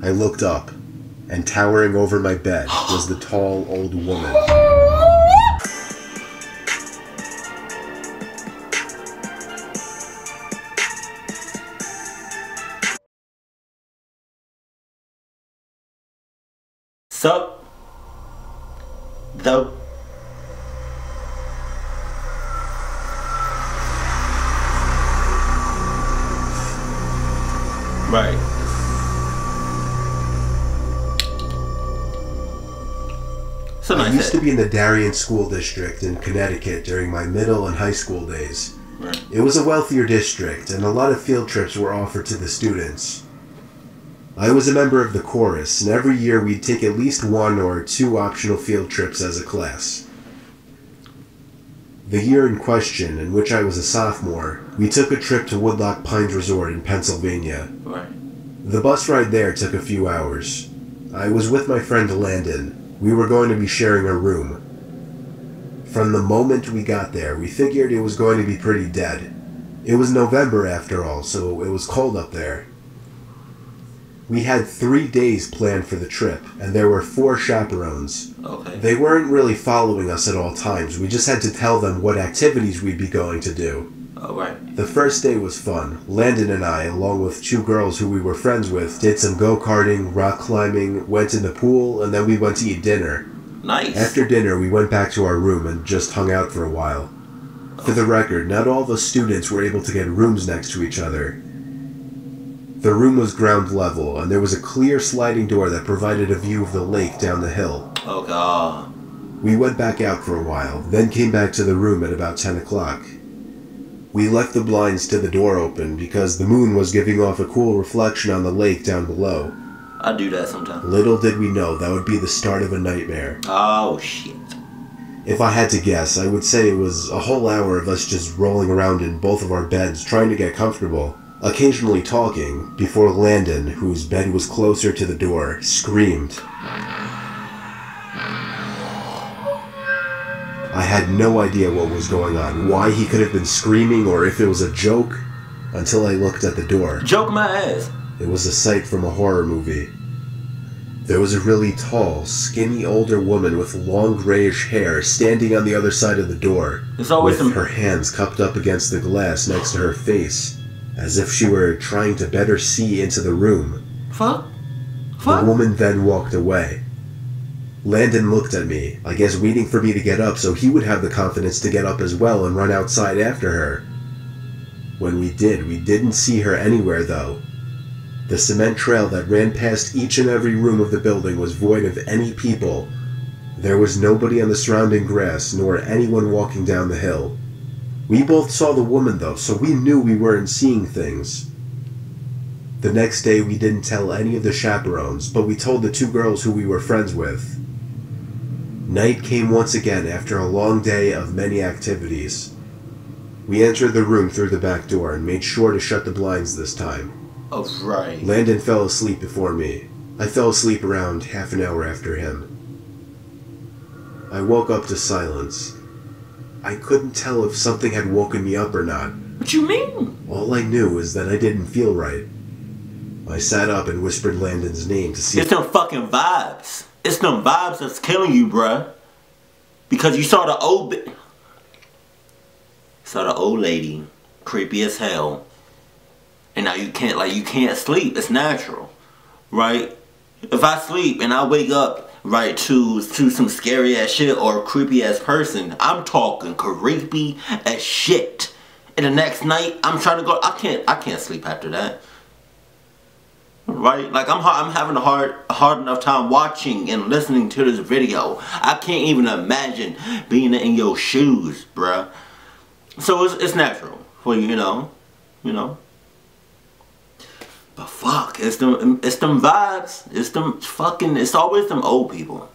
I looked up, and towering over my bed was the tall old woman. Sup Tho. Right. So I used to be in the Darien School District in Connecticut during my middle and high school days. Right. It was a wealthier district, and a lot of field trips were offered to the students. I was a member of the chorus, and every year we'd take at least 1 or 2 optional field trips as a class. The year in question, in which I was a sophomore, we took a trip to Woodloch Pines Resort in Pennsylvania. Right. The bus ride there took a few hours. I was with my friend Landon. We were going to be sharing a room. From the moment we got there, we figured it was going to be pretty dead. It was November after all, so it was cold up there. We had 3 days planned for the trip, and there were 4 chaperones. Okay. They weren't really following us at all times. We just had to tell them what activities we'd be going to do. Alright. The first day was fun. Landon and I, along with 2 girls who we were friends with, did some go-karting, rock climbing, went in the pool, and then we went to eat dinner. Nice. After dinner, we went back to our room and just hung out for a while. For the record, not all the students were able to get rooms next to each other. The room was ground level, and there was a clear sliding door that provided a view of the lake down the hill. Oh god. We went back out for a while, then came back to the room at about 10 o'clock. We left the blinds to the door open because the moon was giving off a cool reflection on the lake down below. I do that sometimes. Little did we know that would be the start of a nightmare. Oh shit. If I had to guess, I would say it was a whole hour of us just rolling around in both of our beds trying to get comfortable, occasionally talking, before Landon, whose bed was closer to the door, screamed. I had no idea what was going on, why he could have been screaming, or if it was a joke, until I looked at the door. Joke my ass. It was a sight from a horror movie. There was a really tall, skinny older woman with long grayish hair standing on the other side of the door, with her hands cupped up against the glass next to her face, as if she were trying to better see into the room. Fuck? The woman then walked away. Landon looked at me, I guess waiting for me to get up so he would have the confidence to get up as well and run outside after her. When we did, we didn't see her anywhere though. The cement trail that ran past each and every room of the building was void of any people. There was nobody on the surrounding grass, nor anyone walking down the hill. We both saw the woman though, so we knew we weren't seeing things. The next day we didn't tell any of the chaperones, but we told the 2 girls who we were friends with. Night came once again after a long day of many activities. We entered the room through the back door and made sure to shut the blinds this time. Oh, right. Landon fell asleep before me. I fell asleep around half an hour after him. I woke up to silence. I couldn't tell if something had woken me up or not. What you mean? All I knew was that I didn't feel right. I sat up and whispered Landon's name to see. It's them fucking vibes. It's them vibes that's killing you, bruh. Because you saw the old lady, creepy as hell. And now you can't sleep. It's natural, right? If I sleep and I wake up, right, to some scary ass shit or a creepy ass person, I'm talking creepy as shit. And the next night, I'm trying to go. I can't sleep after that. Right? Like I'm having a hard enough time watching and listening to this video. I can't even imagine being in your shoes, bruh. So it's natural for you know. But fuck, it's them vibes. It's always them old people.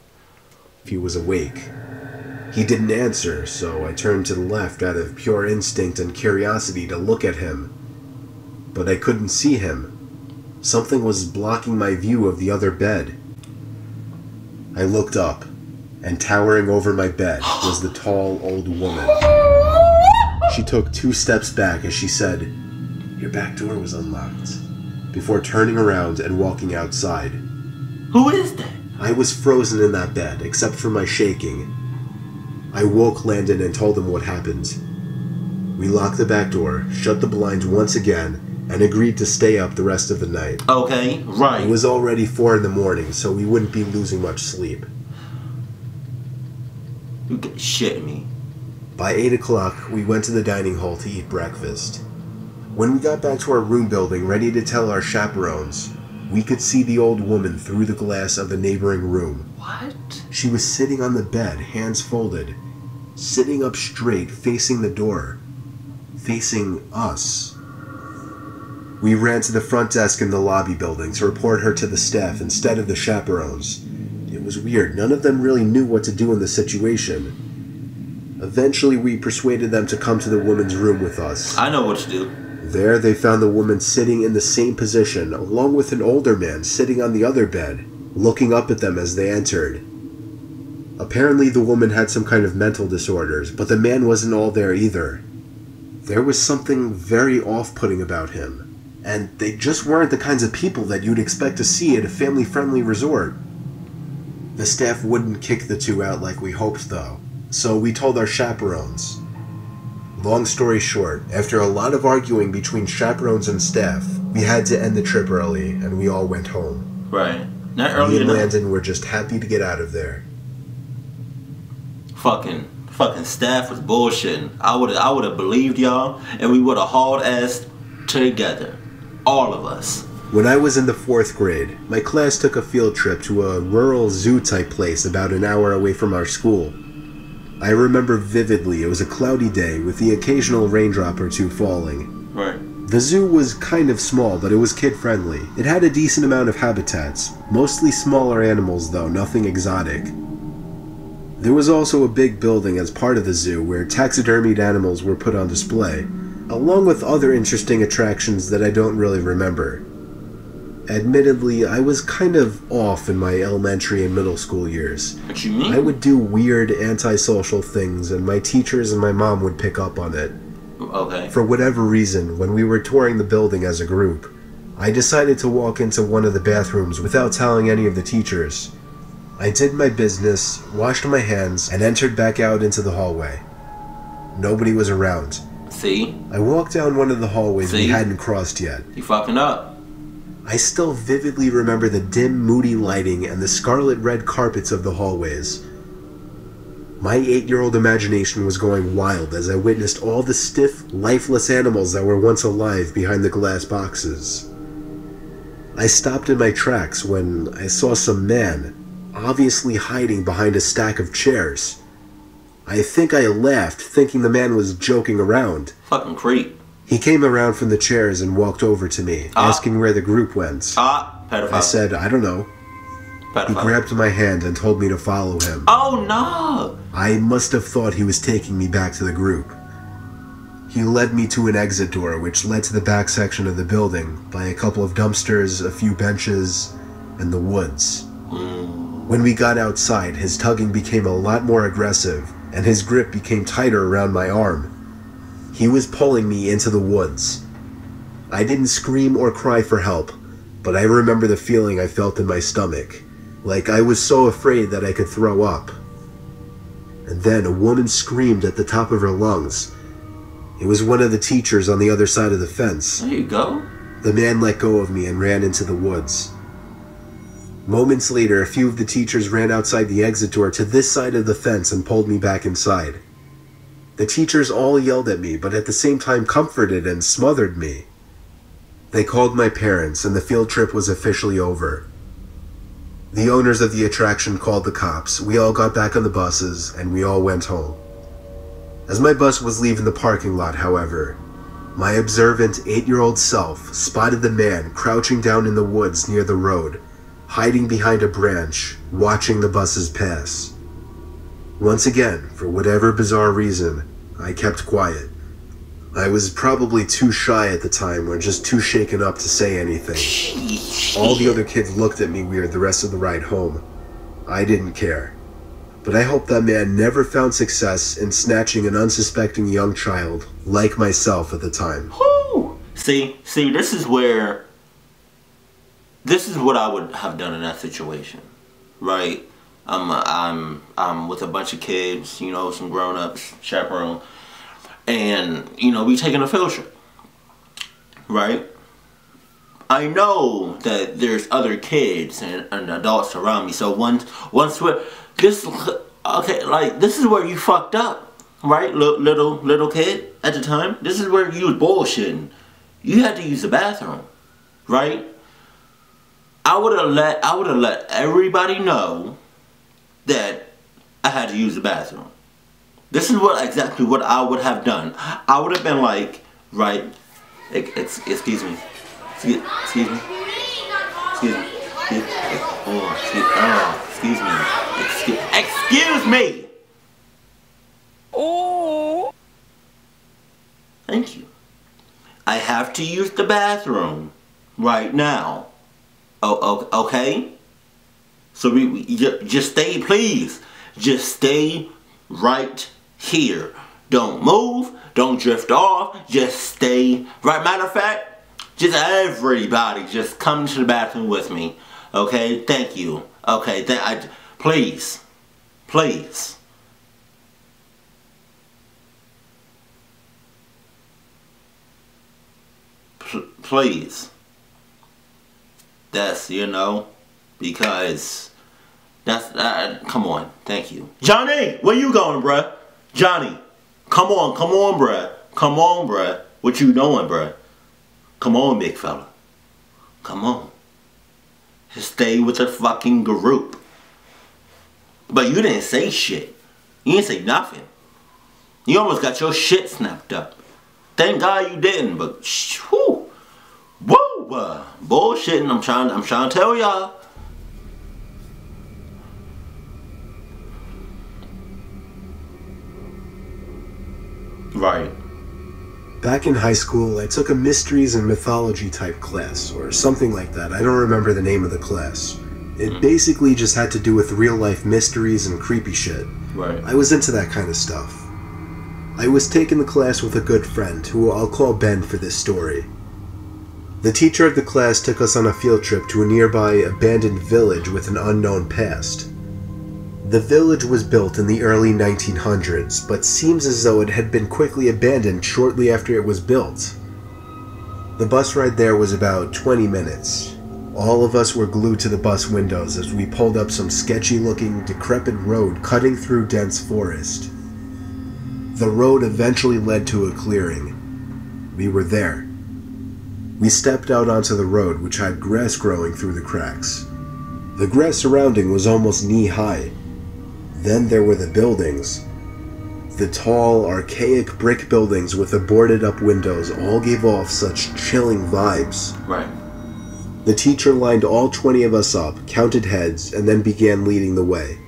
If he was awake. He didn't answer, so I turned to the left out of pure instinct and curiosity to look at him. But I couldn't see him. Something was blocking my view of the other bed. I looked up, and towering over my bed was the tall old woman. She took 2 steps back as she said, "Your back door was unlocked." before turning around and walking outside. Who is that? I was frozen in that bed, except for my shaking. I woke Landon and told him what happened. We locked the back door, shut the blinds once again, and agreed to stay up the rest of the night. Okay, right. It was already 4 in the morning, so we wouldn't be losing much sleep. You get shitting me. By 8 o'clock, we went to the dining hall to eat breakfast. When we got back to our room building, ready to tell our chaperones, we could see the old woman through the glass of the neighboring room. What? She was sitting on the bed, hands folded, sitting up straight, facing the door, facing us. We ran to the front desk in the lobby building to report her to the staff instead of the chaperones. It was weird. None of them really knew what to do in the situation. Eventually, we persuaded them to come to the woman's room with us. I know what to do. There, they found the woman sitting in the same position, along with an older man sitting on the other bed, looking up at them as they entered. Apparently, the woman had some kind of mental disorders, but the man wasn't all there either. There was something very off-putting about him. And they just weren't the kinds of people that you'd expect to see at a family-friendly resort. The staff wouldn't kick the two out like we hoped, though, so we told our chaperones. Long story short, after a lot of arguing between chaperones and staff, we had to end the trip early, and we all went home. Right. Not early Me and enough. Landon were just happy to get out of there. Fucking staff was bullshitting. I would have believed y'all, and we would have hauled ass together. All of us. When I was in the 4th grade, my class took a field trip to a rural zoo-type place about an hour away from our school. I remember vividly it was a cloudy day with the occasional raindrop or two falling. Right. The zoo was kind of small, but it was kid-friendly. It had a decent amount of habitats, mostly smaller animals though, nothing exotic. There was also a big building as part of the zoo where taxidermied animals were put on display, along with other interesting attractions that I don't really remember. Admittedly, I was kind of off in my elementary and middle school years. What you mean? I would do weird antisocial things, and my teachers and my mom would pick up on it. Okay. For whatever reason, when we were touring the building as a group, I decided to walk into one of the bathrooms without telling any of the teachers. I did my business, washed my hands, and entered back out into the hallway. Nobody was around. See? I walked down one of the hallways we See? hadn't crossed yet. You fucking up. I still vividly remember the dim, moody lighting and the scarlet red carpets of the hallways. My 8-year-old imagination was going wild as I witnessed all the stiff, lifeless animals that were once alive behind the glass boxes. I stopped in my tracks when I saw some man, obviously hiding behind a stack of chairs. I think I laughed, thinking the man was joking around. Fucking creep. He came around from the chairs and walked over to me, asking where the group went. Pedophile. I said, I don't know. Pedophile. He grabbed my hand and told me to follow him. Oh no! I must have thought he was taking me back to the group. He led me to an exit door which led to the back section of the building by a couple of dumpsters, a few benches, and the woods. When we got outside, his tugging became a lot more aggressive, and his grip became tighter around my arm. He was pulling me into the woods. I didn't scream or cry for help, but I remember the feeling I felt in my stomach, like I was so afraid that I could throw up. And then a woman screamed at the top of her lungs. It was one of the teachers on the other side of the fence. There you go. The man let go of me and ran into the woods. Moments later, a few of the teachers ran outside the exit door to this side of the fence and pulled me back inside. The teachers all yelled at me, but at the same time comforted and smothered me. They called my parents, and the field trip was officially over. The owners of the attraction called the cops. We all got back on the buses, and we all went home. As my bus was leaving the parking lot, however, my observant 8-year-old self spotted the man crouching down in the woods near the road, hiding behind a branch, watching the buses pass. Once again, for whatever bizarre reason, I kept quiet. I was probably too shy at the time or just too shaken up to say anything. All the other kids looked at me weird the rest of the ride home. I didn't care. But I hope that man never found success in snatching an unsuspecting young child like myself at the time. Whoo! See, this is where this is what I would have done in that situation, right? I'm with a bunch of kids, you know, some grown-ups, chaperone, and, you know, we taking a field trip, right? I know that there's other kids and adults around me, so once this, okay, like, this is where you fucked up, right? Little kid at the time, this is where you was bullshitting. You had to use the bathroom, right? I would have let everybody know that I had to use the bathroom. This is exactly what I would have done. I would have been like, right, excuse me. Excuse me. Excuse me. Excuse me. Oh. Thank you. I have to use the bathroom right now. Oh, okay? So we just stay, please. Just stay right here. Don't move. Don't drift off. Just stay. Right, matter of fact, just everybody just come to the bathroom with me. Okay? Thank you. Okay, please. Please. Please. That's, you know, because that's, come on, thank you. Johnny, where you going, bruh? Johnny, come on, bruh. Come on, bruh. What you doing, bruh? Come on, big fella. Come on. Just stay with the fucking group. But you didn't say shit. You didn't say nothing. You almost got your shit snapped up. Thank God you didn't, but whew. Woo! Bullshitting, I'm trying to tell y'all. Right. Back in high school, I took a mysteries and mythology type class, or something like that. I don't remember the name of the class. It basically just had to do with real life mysteries and creepy shit. Right. I was into that kind of stuff. I was taking the class with a good friend, who I'll call Ben for this story. The teacher of the class took us on a field trip to a nearby abandoned village with an unknown past. The village was built in the early 1900s, but seems as though it had been quickly abandoned shortly after it was built. The bus ride there was about 20 minutes. All of us were glued to the bus windows as we pulled up some sketchy-looking, decrepit road cutting through dense forest. The road eventually led to a clearing. We were there. We stepped out onto the road, which had grass growing through the cracks. The grass surrounding was almost knee-high. Then there were the buildings. The tall, archaic brick buildings with the boarded-up windows all gave off such chilling vibes. Right. The teacher lined all 20 of us up, counted heads, and then began leading the way.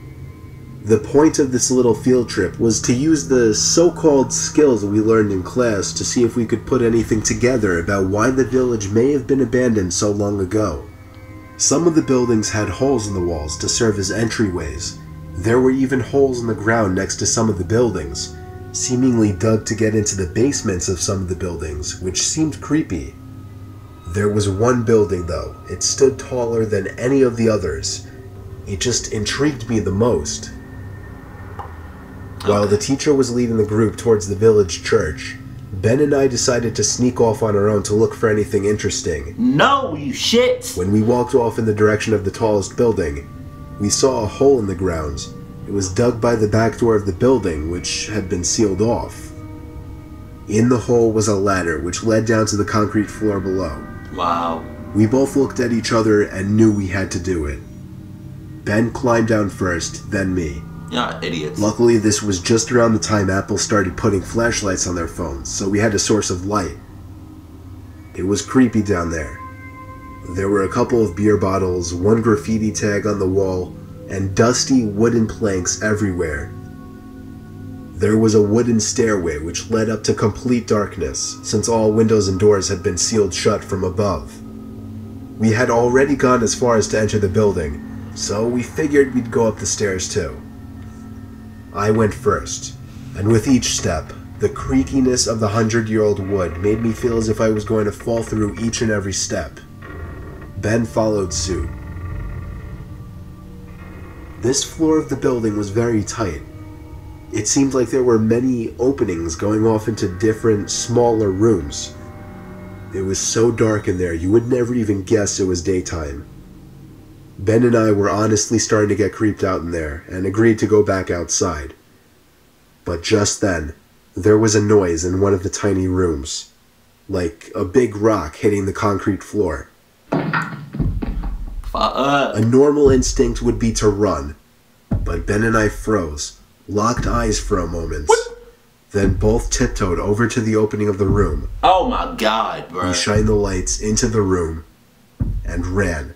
The point of this little field trip was to use the so-called skills we learned in class to see if we could put anything together about why the village may have been abandoned so long ago. Some of the buildings had holes in the walls to serve as entryways. There were even holes in the ground next to some of the buildings, seemingly dug to get into the basements of some of the buildings, which seemed creepy. There was one building, though. It stood taller than any of the others. It just intrigued me the most. While the teacher was leading the group towards the village church, Ben and I decided to sneak off on our own to look for anything interesting. No, you shit! When we walked off in the direction of the tallest building, we saw a hole in the ground. It was dug by the back door of the building, which had been sealed off. In the hole was a ladder, which led down to the concrete floor below. Wow. We both looked at each other and knew we had to do it. Ben climbed down first, then me. Yeah, idiots. Luckily, this was just around the time Apple started putting flashlights on their phones, so we had a source of light. It was creepy down there. There were a couple of beer bottles, one graffiti tag on the wall, and dusty wooden planks everywhere. There was a wooden stairway which led up to complete darkness, since all windows and doors had been sealed shut from above. We had already gone as far as to enter the building, so we figured we'd go up the stairs too. I went first, and with each step, the creakiness of the 100-year-old wood made me feel as if I was going to fall through each and every step. Ben followed suit. This floor of the building was very tight. It seemed like there were many openings going off into different, smaller rooms. It was so dark in there, you would never even guess it was daytime. Ben and I were honestly starting to get creeped out in there, and agreed to go back outside. But just then, there was a noise in one of the tiny rooms, like a big rock hitting the concrete floor. A normal instinct would be to run, but Ben and I froze, locked eyes for a moment, then both tiptoed over to the opening of the room. Oh my god, bro. We shined the lights into the room and ran.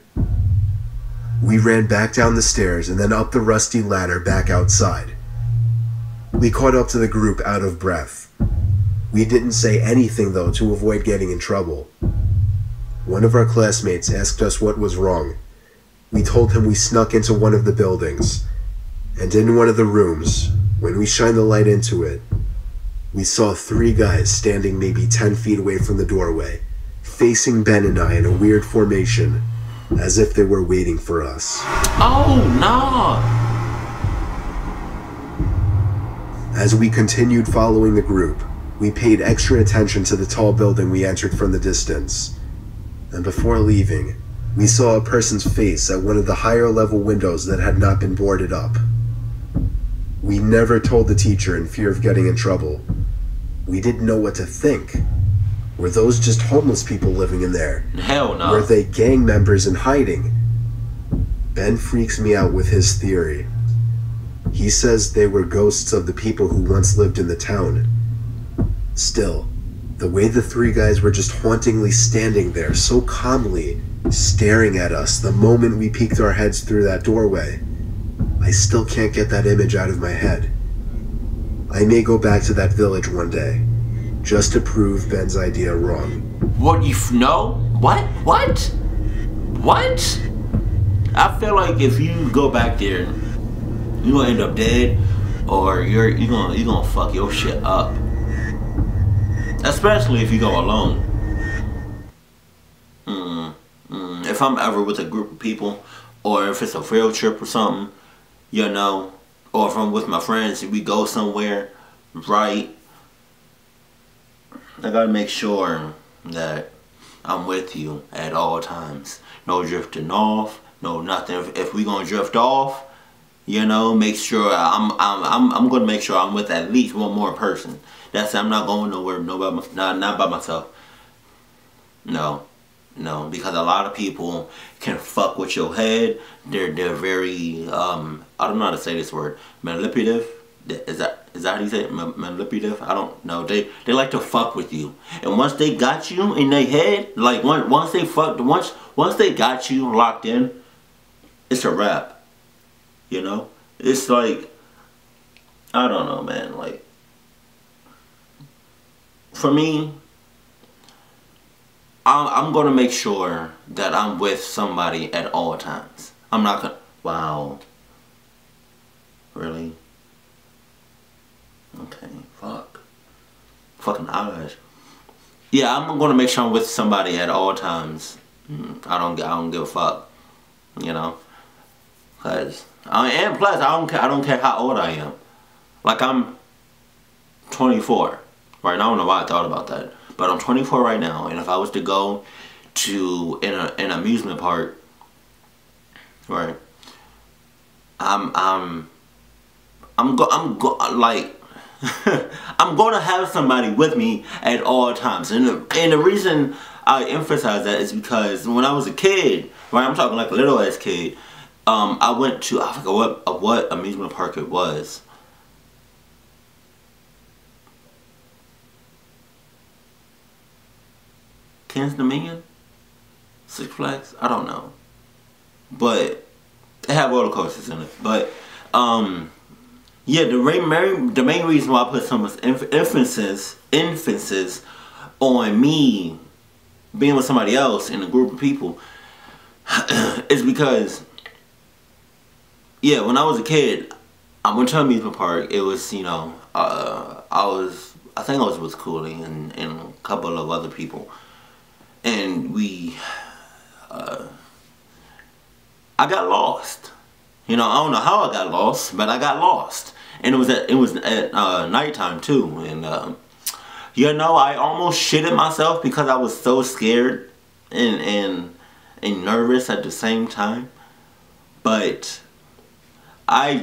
We ran back down the stairs and then up the rusty ladder back outside. We caught up to the group out of breath. We didn't say anything though to avoid getting in trouble. One of our classmates asked us what was wrong. We told him we snuck into one of the buildings, and in one of the rooms, when we shined the light into it, we saw 3 guys standing maybe 10 feet away from the doorway, facing Ben and I in a weird formation, as if they were waiting for us. Oh, no! As we continued following the group, we paid extra attention to the tall building we entered from the distance. And before leaving, we saw a person's face at one of the higher level windows that had not been boarded up. We never told the teacher in fear of getting in trouble. We didn't know what to think. Were those just homeless people living in there? Hell no. Were they gang members in hiding? Ben freaks me out with his theory. He says they were ghosts of the people who once lived in the town. Still, the way the 3 guys were just hauntingly standing there so calmly, staring at us the moment we peeked our heads through that doorway, I still can't get that image out of my head. I may go back to that village one day, just to prove Ben's idea wrong. What, no? What? What? I feel like if you go back there, you're gonna end up dead, or you're gonna fuck your shit up. Especially if you go alone. If I'm ever with a group of people, or if it's a field trip or something, you know, or if I'm with my friends and we go somewhere, right, I gotta make sure that I'm with you at all times. No drifting off, no nothing. If we gonna drift off, you know, make sure I'm gonna make sure I'm with at least one more person. That's I'm not going nowhere, not by myself. No, because a lot of people can fuck with your head. They're very I don't know how to say this word, manipulative. Is that how you say it? Manipulative? I don't know. They like to fuck with you, and once they got you in their head, like once they got you locked in, it's a wrap. You know, it's like, I don't know, man. Like, for me, I'm gonna make sure that I'm with somebody at all times. I'm not gonna. Wow. Really? Okay. Fuck. Fucking eyelash. Yeah, I'm gonna make sure I'm with somebody at all times. I don't give a fuck. You know, cause and plus I don't care how old I am. Like, I'm 24. Right now, I don't know why I thought about that. But I'm 24 right now, and if I was to go to an amusement park, right? I'm gonna have somebody with me at all times, and the reason I emphasize that is because when I was a kid, right? I'm talking like a little ass kid. I went to, I forgot what amusement park it was. King's Dominion? Six Flags? I don't know. But they have roller coasters in it. But yeah, the main reason why I put so much emphasis on me being with somebody else in a group of people is because, yeah, when I was a kid, I went to an amusement park. It was, you know, I think I was with KOOLLEE and a couple of other people. And we I got lost. You know, I don't know how I got lost, but I got lost. And it was at nighttime too. And you know, I almost shitted myself because I was so scared and nervous at the same time. But I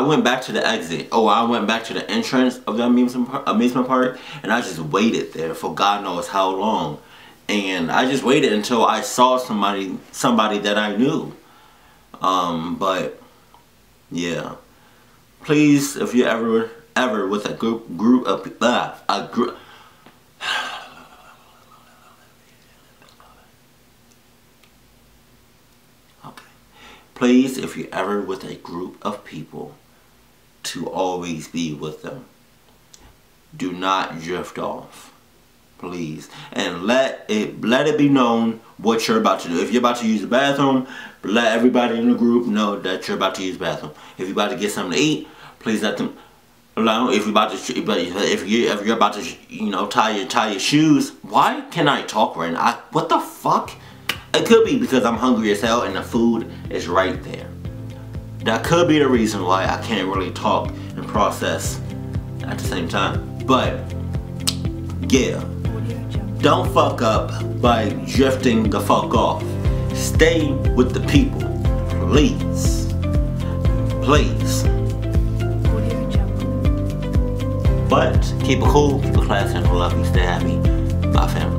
went back to the exit. Oh, I went back to the entrance of the amusement park, and I just waited there for God knows how long. And I just waited until I saw somebody that I knew. But yeah, please, if you're ever with a group of please, if you're ever with a group of people, to always be with them. Do not drift off, please. And let it be known what you're about to do. If you're about to use the bathroom, let everybody in the group know that you're about to use the bathroom. If you're about to get something to eat, please let them allow. If you're about to, you know, tie your shoes. Why can I talk right now? What the fuck? It could be because I'm hungry as hell and the food is right there. That could be the reason why I can't really talk and process at the same time. But yeah, don't fuck up by drifting the fuck off. Stay with the people, please. Please. But keep it cool, keep it classy, and I love you. Stay happy. Bye, family.